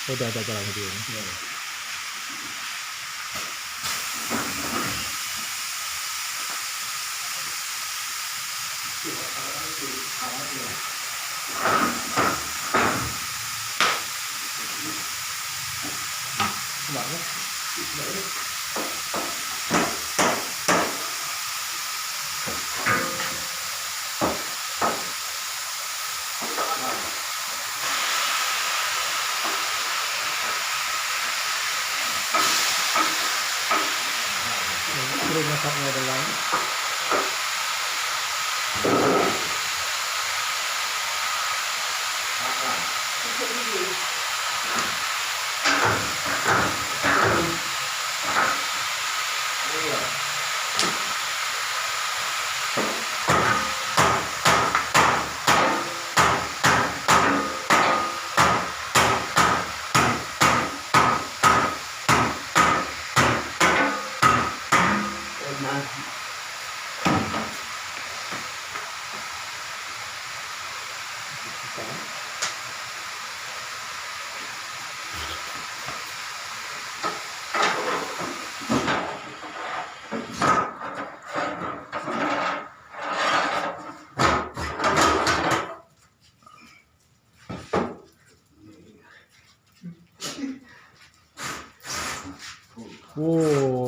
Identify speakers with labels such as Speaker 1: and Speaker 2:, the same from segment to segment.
Speaker 1: Udah ada jalan video ini.
Speaker 2: Ya.
Speaker 1: Terus masaknya adalah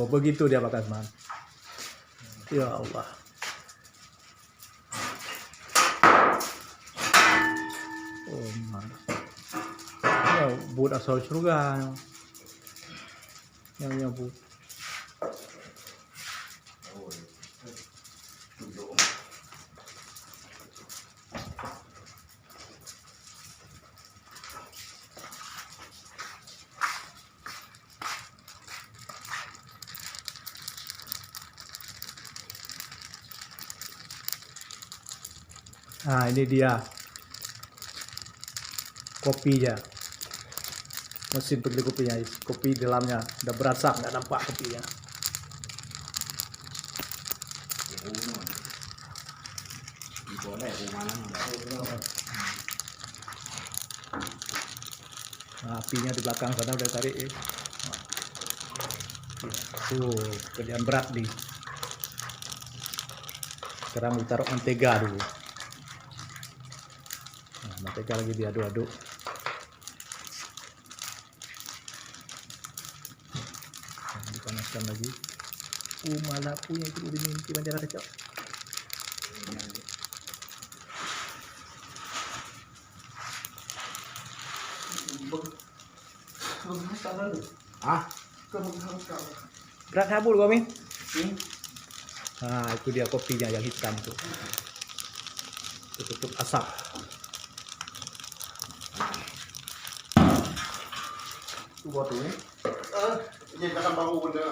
Speaker 1: begitu dia Pak Kasman. Ya Allah. Oh man. Ya buat asal surga. Yang bu. Nah ini dia kopinya, mesin penggiling kopinya. Kopi di dalamnya udah berasa, nggak nampak kopinya. Nah, apinya di belakang sana udah tarik. Kerjaan berat nih. Sekarang ditaruh mentega dulu. Mentega lagi diaduk-aduk. Dipanaskan lagi. Malah punya itu udah mimpi banyak kecap. Berat habul kami. Nah itu dia kopinya yang hitam tuh. Tutup asap.
Speaker 2: Buat ini, ini akan bangun benda.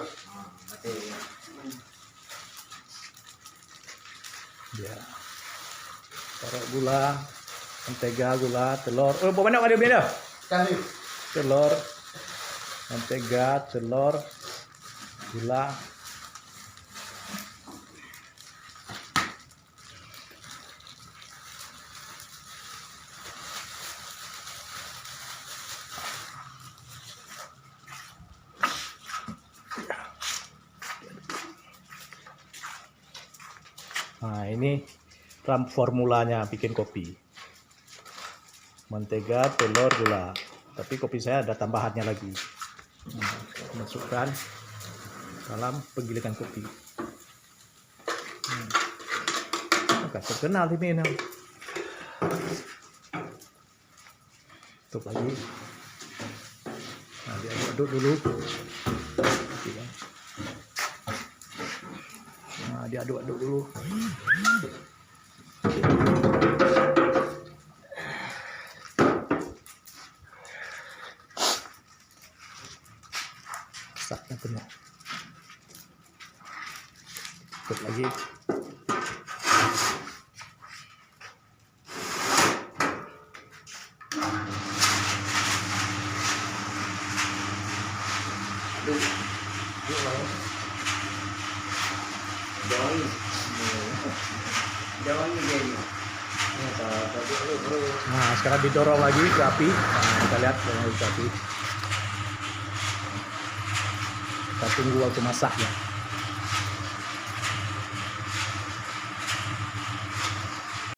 Speaker 1: Ya, taruh gula, mentega, gula, telur. Oh, banyak ada beda.
Speaker 2: Kali.
Speaker 1: Telur, mentega, telur, gula. Nah ini formulanya bikin kopi. Mentega, telur, gula. Tapi kopi saya ada tambahannya lagi. Masukkan dalam penggilingan kopi. Agak terkenal ini. Tutup lagi. Nah diaduk dulu. Nah diaduk-aduk dulu. Saknya penuh. Tutup lagi. Nah sekarang didorong lagi ke api. Nah kita lihat ke api. Kita tunggu waktu masaknya.